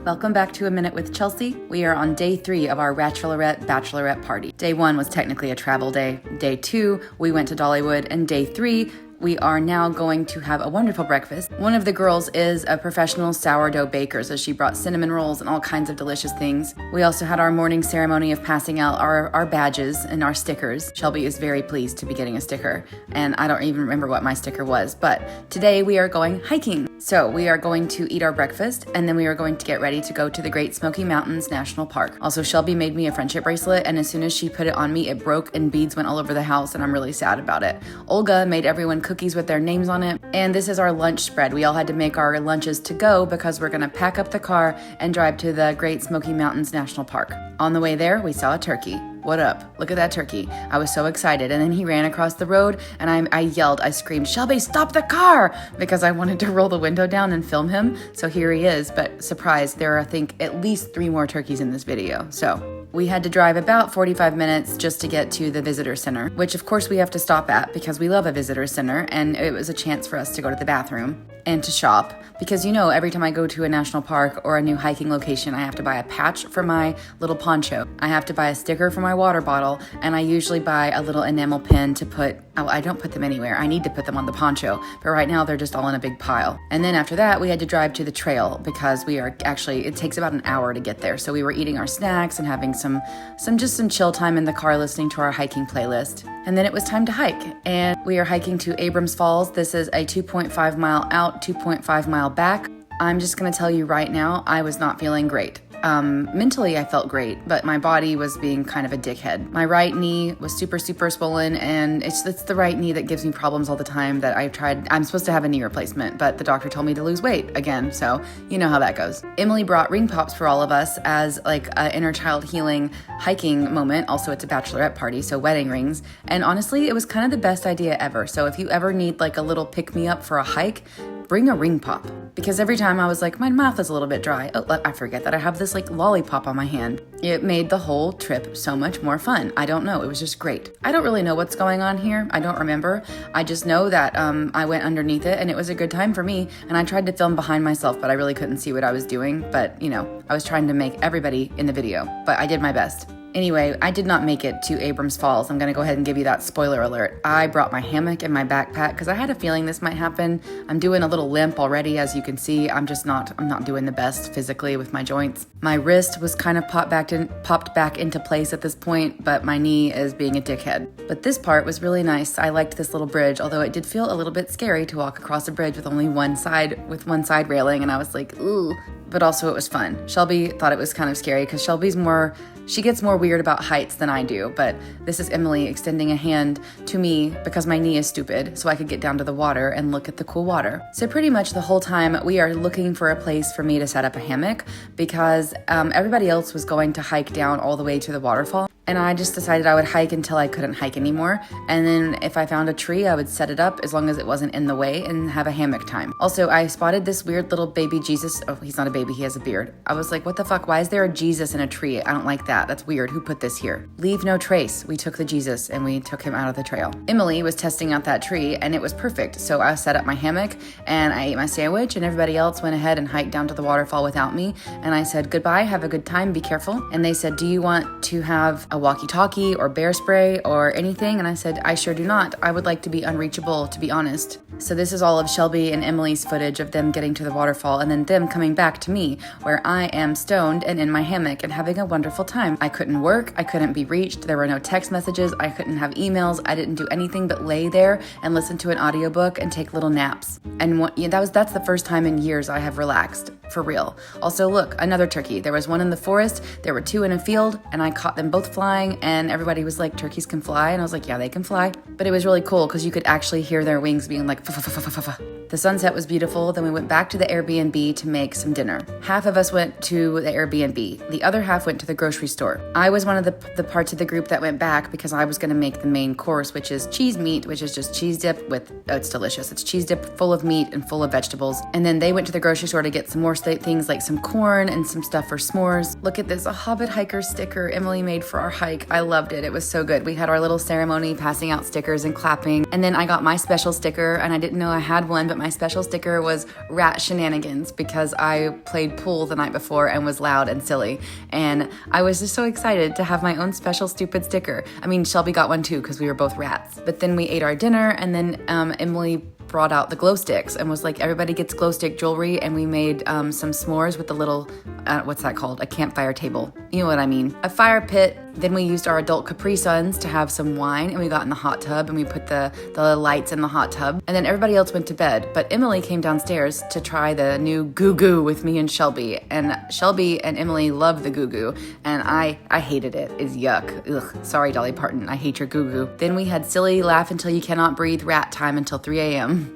Welcome back to A Minute with Chelsea. We are on day 3 of our bachelorette party. Day 1 was technically a travel day. Day 2, we went to Dollywood. And day 3, we are now going to have a wonderful breakfast. One of the girls is a professional sourdough baker, so she brought cinnamon rolls and all kinds of delicious things. We also had our morning ceremony of passing out our badges and our stickers. Shelby is very pleased to be getting a sticker, and I don't even remember what my sticker was, but today we are going hiking. So we are going to eat our breakfast, and then we are going to get ready to go to the Great Smoky Mountains National Park. Also, Shelby made me a friendship bracelet, and as soon as she put it on me, it broke and beads went all over the house, and I'm really sad about it. Olga made everyone cookies with their names on it, and this is our lunch spread. We all had to make our lunches to go because we're gonna pack up the car and drive to the Great Smoky Mountains National Park. On the way there, we saw a turkey. What up? Look at that turkey. I was so excited. And then he ran across the road and I yelled, I screamed, Shelby, stop the car! Because I wanted to roll the window down and film him. So here he is, but surprise, there are, I think, at least 3 more turkeys in this video. So we had to drive about 45 minutes just to get to the visitor center, which of course we have to stop at because we love a visitor center, and it was a chance for us to go to the bathroom and to shop. Because every time I go to a national park or a new hiking location, I have to buy a patch for my little poncho. I have to buy a sticker for my water bottle, and I usually buy a little enamel pin to put, I don't put them anywhere. I need to put them on the poncho, but right now they're just all in a big pile. And then after that, we had to drive to the trail because it takes about an hour to get there. So we were eating our snacks and having some chill time in the car listening to our hiking playlist. And then it was time to hike, and we are hiking to Abrams Falls. This is a 2.5 mile out, 2.5 mile back. I'm just gonna tell you right now, I was not feeling great. Mentally I felt great, but my body was being kind of a dickhead. My right knee was super swollen, and it's the right knee that gives me problems all the time that I'm supposed to have a knee replacement, but the doctor told me to lose weight again, so you know how that goes. Emily brought ring pops for all of us as like an inner child healing hiking moment. Also, it's a bachelorette party, so wedding rings. And honestly, it was kind of the best idea ever. So if you ever need like a little pick-me-up for a hike, bring a ring pop. Because every time I was like, my mouth is a little bit dry. Oh, I forget that I have this like lollipop on my hand. It made the whole trip so much more fun. I don't know. It was just great. I don't really know what's going on here. I don't remember. I just know that I went underneath it and it was a good time for me. And I tried to film behind myself, but I really couldn't see what I was doing. But, I was trying to make everybody in the video, but I did my best. Anyway, I did not make it to Abrams Falls. I'm going to go ahead and give you that spoiler alert. I brought my hammock and my backpack because I had a feeling this might happen. I'm doing a little limp already, as you can see. I'm not doing the best physically with my joints. My wrist was kind of popped back into place at this point, but my knee is being a dickhead. But this part was really nice. I liked this little bridge, although it did feel a little bit scary to walk across a bridge with only one side railing, and I was like, ooh. But also it was fun. Shelby thought it was kind of scary because she gets more weird about heights than I do, but this is Emily extending a hand to me because my knee is stupid, so I could get down to the water and look at the cool water. So pretty much the whole time we are looking for a place for me to set up a hammock because everybody else was going to hike down all the way to the waterfall. And I just decided I would hike until I couldn't hike anymore. And then if I found a tree, I would set it up as long as it wasn't in the way and have a hammock time. Also, I spotted this weird little baby Jesus. Oh, he's not a baby, he has a beard. I was like, what the fuck? Why is there a Jesus in a tree? I don't like that. That's weird. Who put this here? Leave no trace. We took the Jesus and we took him out of the trail. Emily was testing out that tree and it was perfect. So I set up my hammock and I ate my sandwich, and everybody else went ahead and hiked down to the waterfall without me. And I said, goodbye, have a good time, be careful. And they said, do you want to have a walkie-talkie or bear spray or anything? And I said, I sure do not. I would like to be unreachable, to be honest. So this is all of Shelby and Emily's footage of them getting to the waterfall and then them coming back to me where I am stoned and in my hammock and having a wonderful time. I couldn't work. I couldn't be reached. There were no text messages. I couldn't have emails. I didn't do anything but lay there and listen to an audiobook and take little naps. And that's the first time in years I have relaxed. For real. Also, look, another turkey. There was one in the forest, there were 2 in a field, and I caught them both flying, and everybody was like, turkeys can fly, and I was like, yeah, they can fly. But it was really cool because you could actually hear their wings being like, fa-fa-fa-fa-fa-fa. The sunset was beautiful. Then we went back to the Airbnb to make some dinner. Half of us went to the Airbnb. The other half went to the grocery store. I was one of the parts of the group that went back because I was going to make the main course, which is cheese meat, which is just cheese dip with, it's delicious. It's cheese dip full of meat and full of vegetables. And then they went to the grocery store to get some more things like some corn and some stuff for s'mores. Look at this, a hobbithikers sticker Emily made for hour hike. I loved it. It was so good. We had our little ceremony passing out stickers and clapping. And then I got my special sticker, and I didn't know I had one, but my special sticker was rat shenanigans because I played pool the night before and was loud and silly. And I was just so excited to have my own special stupid sticker. I mean, Shelby got one too because we were both rats. But then we ate our dinner, and then Emily brought out the glow sticks and was like, everybody gets glow stick jewelry, and we made some s'mores with the little, what's that called? A campfire table. You know what I mean? A fire pit. Then we used our adult Capri Suns to have some wine, and we got in the hot tub, and we put the lights in the hot tub, and then everybody else went to bed. But Emily came downstairs to try the new Goo Goo with me and Shelby, and Shelby and Emily loved the Goo Goo, and I hated it. It's yuck. Ugh. Sorry, Dolly Parton. I hate your Goo Goo. Then we had silly laugh until you cannot breathe rat time until 3 a.m.